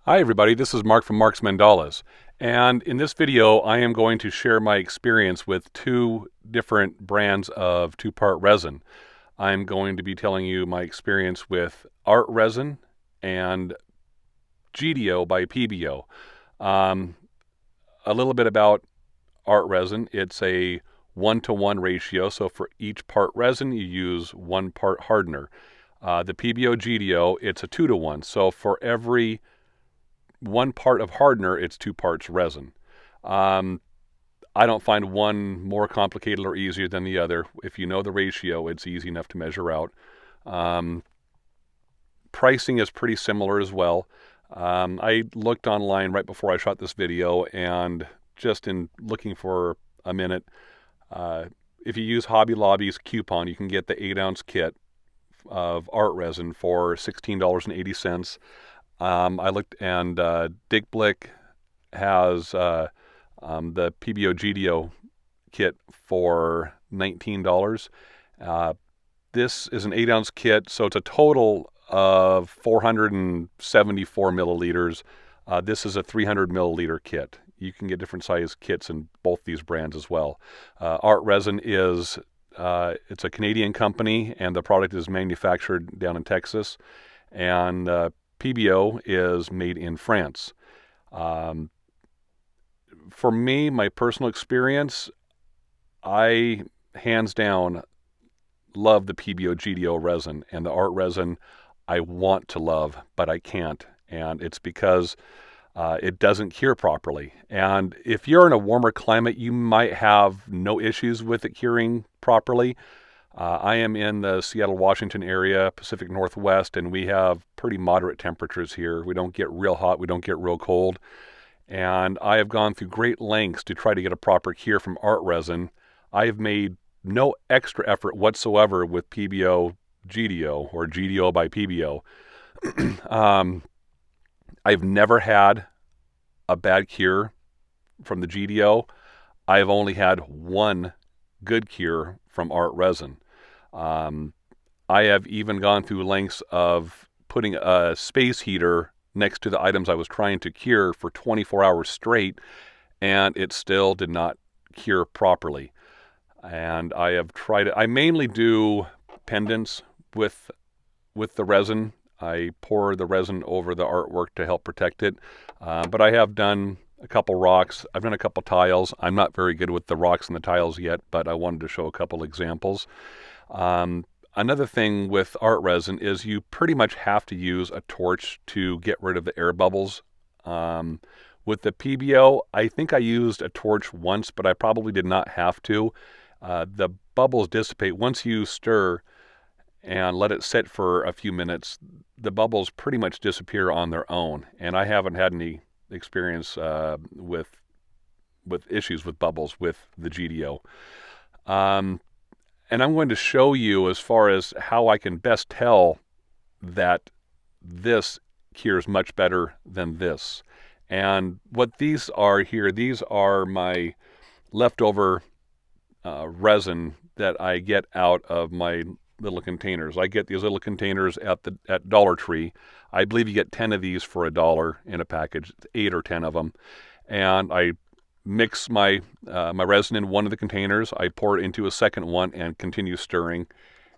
Hi everybody, this is Mark from Mark's Mandalas, and in this video I am going to share my experience with two different brands of two-part resin. I'm going to be telling you my experience with Art Resin and Gedeo by Pebeo. Um, a little bit about Art Resin. It's a 1-to-1 ratio, so for each part resin you use 1 part hardener. The Pebeo Gedeo, it's a 2-to-1, so for every 1 part of hardener, it's 2 parts resin. Um, I don't find one more complicated or easier than the other. If you know the ratio, it's easy enough to measure out. Um, Pricing is pretty similar as well. I looked online right before I shot this video, and just in looking for a minute, if you use Hobby Lobby's coupon, you can get the 8-ounce kit of Art Resin for $16.80. I looked, and Dick Blick has the Pebeo Gedeo kit for $19. This is an 8-ounce kit, so it's a total of 474 milliliters. This is a 300 milliliter kit. You can get different size kits in both these brands as well. Art Resin is it's a Canadian company, and the product is manufactured down in Texas. And Pebeo is made in France. For me, my personal experience, I hands down love the Pebeo Gedeo resin, and the Art Resin I want to love, but I can't. And it's because it doesn't cure properly. And if you're in a warmer climate, you might have no issues with it curing properly. I am in the Seattle, Washington area, Pacific Northwest, and we have pretty moderate temperatures here. We don't get real hot, we don't get real cold. And I have gone through great lengths to try to get a proper cure from Art Resin. I have made no extra effort whatsoever with Pebeo Gedeo, or Gedeo by Pebeo. I've never had a bad cure from the Gedeo. I've only had one good cure from Art Resin. I have even gone through lengths of putting a space heater next to the items I was trying to cure for 24 hours straight, and it still did not cure properly. And I have tried it. I mainly do pendants with the resin. I pour the resin over the artwork to help protect it. But I have done a couple rocks. I've done a couple tiles. I'm not very good with the rocks and the tiles yet, but I wanted to show a couple examples. Another thing with Art Resin is you pretty much have to use a torch to get rid of the air bubbles. With the Pebeo, I think I used a torch once, but I probably did not have to. The bubbles dissipate once you stir and let it sit for a few minutes. The bubbles pretty much disappear on their own, and I haven't had any experience with issues with bubbles with the Gedeo. And I'm going to show you as far as how I can best tell that this cures much better than this. And what these are here, these are my leftover resin that I get out of my little containers. I get these little containers at Dollar Tree. I believe you get 10 of these for $1 in a package, 8 or 10 of them. And I mix my resin in one of the containers. I pour it into a second one and continue stirring.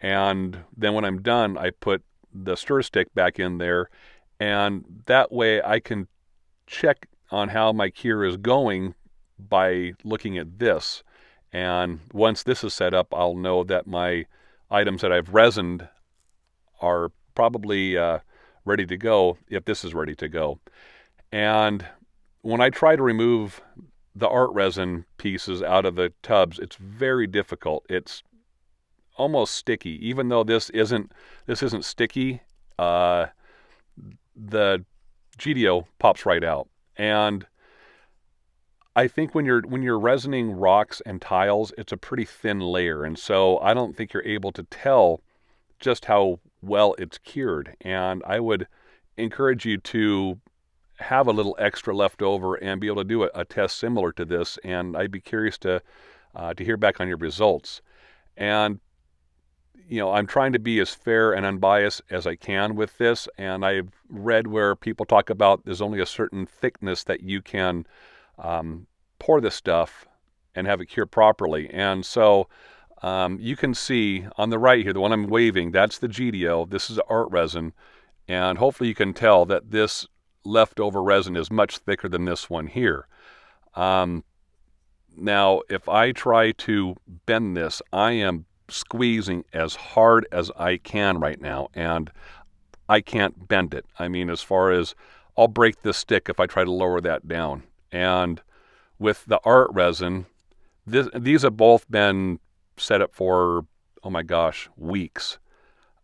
And then when I'm done, I put the stir stick back in there. And that way I can check on how my cure is going by looking at this. And once this is set up, I'll know that my items that I've resined are probably ready to go if this is ready to go. And when I try to remove the Art Resin pieces out of the tubs, it's very difficult. It's almost sticky. Even though this isn't sticky, the Gedeo pops right out. And I think when you're resining rocks and tiles, it's a pretty thin layer, and so I don't think you're able to tell just how well it's cured. And I would encourage you to have a little extra left over and be able to do a test similar to this, and I'd be curious to hear back on your results. And I'm trying to be as fair and unbiased as I can with this, and I've read where people talk about there's only a certain thickness that you can pour this stuff and have it cure properly. And so you can see on the right here, the one I'm waving, that's the Gedeo. This is Art Resin, and hopefully you can tell that this leftover resin is much thicker than this one here. Now, if I try to bend this, I am squeezing as hard as I can right now, and I can't bend it. I mean, as far as I'll break this stick if I try to lower that down. And with the Art Resin, these have both been set up for, oh my gosh, weeks.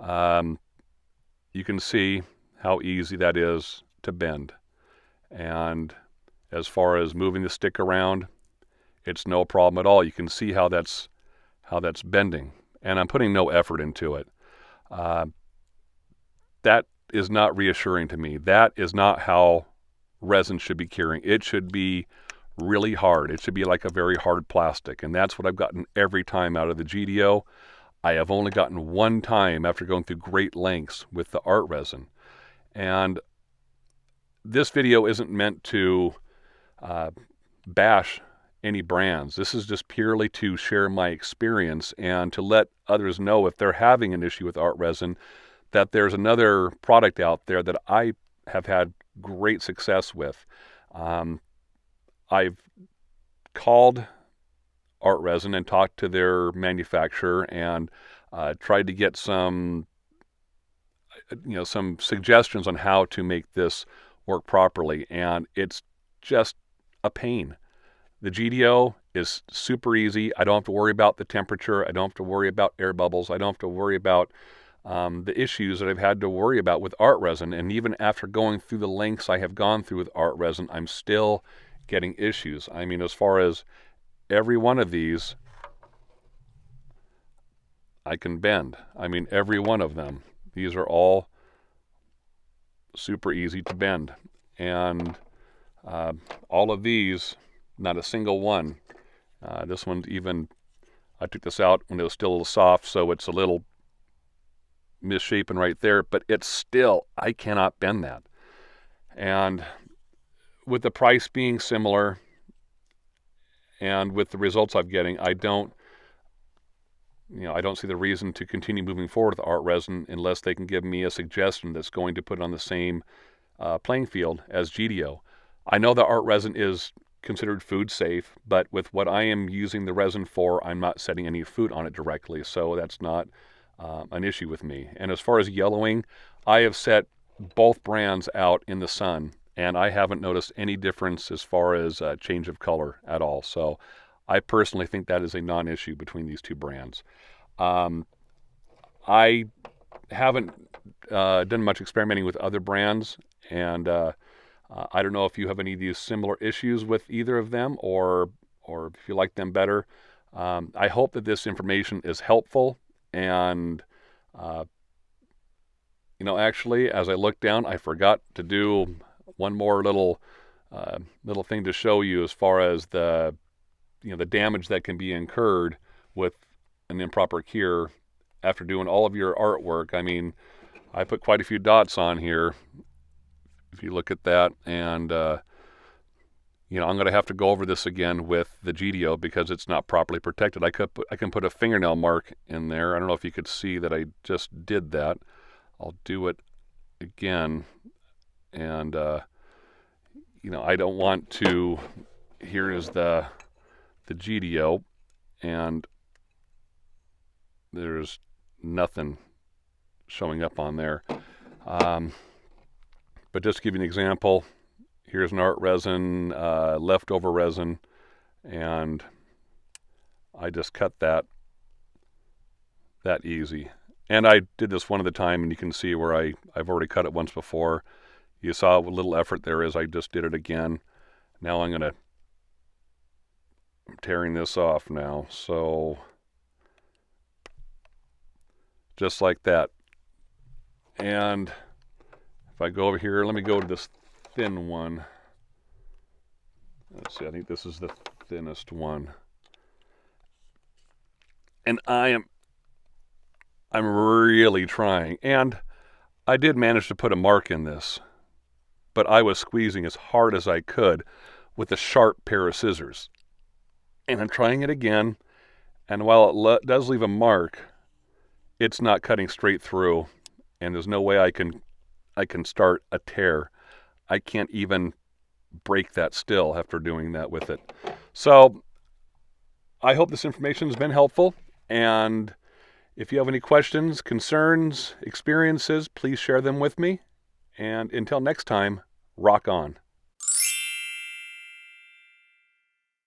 You can see how easy that is to bend. And as far as moving the stick around, it's no problem at all. You can see how that's bending, and I'm putting no effort into it. That is not reassuring to me. That is not how resin should be curing. It should be really hard. It should be like a very hard plastic, and that's what I've gotten every time out of the Gedeo. I have only gotten one time after going through great lengths with the Art Resin. And this video isn't meant to bash any brands. This is just purely to share my experience and to let others know if they're having an issue with Art Resin, that there's another product out there that I have had great success with. I've called Art Resin and talked to their manufacturer and tried to get some suggestions on how to make this work properly, and it's just a pain. The Gedeo is super easy. I don't have to worry about the temperature. I don't have to worry about air bubbles. I don't have to worry about the issues that I've had to worry about with Art Resin. And even after going through the lengths I have gone through with Art Resin, I'm still getting issues. I mean, as far as every one of these, I can bend. I mean, every one of them. These are all super easy to bend. And all of these, not a single one. This one's even, I took this out when it was still a little soft, so it's a little misshapen right there, but it's still, I cannot bend that. And with the price being similar and with the results I'm getting, I don't see the reason to continue moving forward with Art Resin unless they can give me a suggestion that's going to put it on the same playing field as Gedeo. I know that Art Resin is considered food safe, but with what I am using the resin for, I'm not setting any food on it directly, so that's not an issue with me. And as far as yellowing, I have set both brands out in the sun, and I haven't noticed any difference as far as change of color at all. So I personally think that is a non-issue between these two brands. I haven't done much experimenting with other brands, and I don't know if you have any of these similar issues with either of them, or if you like them better. I hope that this information is helpful. And actually, as I look down, I forgot to do one more little thing to show you as far as the damage that can be incurred with an improper cure after doing all of your artwork. I mean, I put quite a few dots on here, if you look at that, and I'm going to have to go over this again with the Gedeo because it's not properly protected. I can put a fingernail mark in there. I don't know if you could see that I just did that. I'll do it again, and I don't want to. Here is the Gedeo, and there's nothing showing up on there. But just to give you an example, here's an Art Resin, leftover resin, and I just cut that easy. And I did this one at a time, and you can see where I've already cut it once before. You saw what little effort there is. I just did it again. Now I'm tearing this off now. So just like that. And if I go over here, let me go to this thin one. Let's see, I think this is the thinnest one. And I I'm really trying. And I did manage to put a mark in this, but I was squeezing as hard as I could with a sharp pair of scissors. And I'm trying it again, and while it does leave a mark, it's not cutting straight through, and there's no way I can start a tear. I can't even break that still after doing that with it. So I hope this information has been helpful, and if you have any questions, concerns, experiences, please share them with me. And until next time, rock on.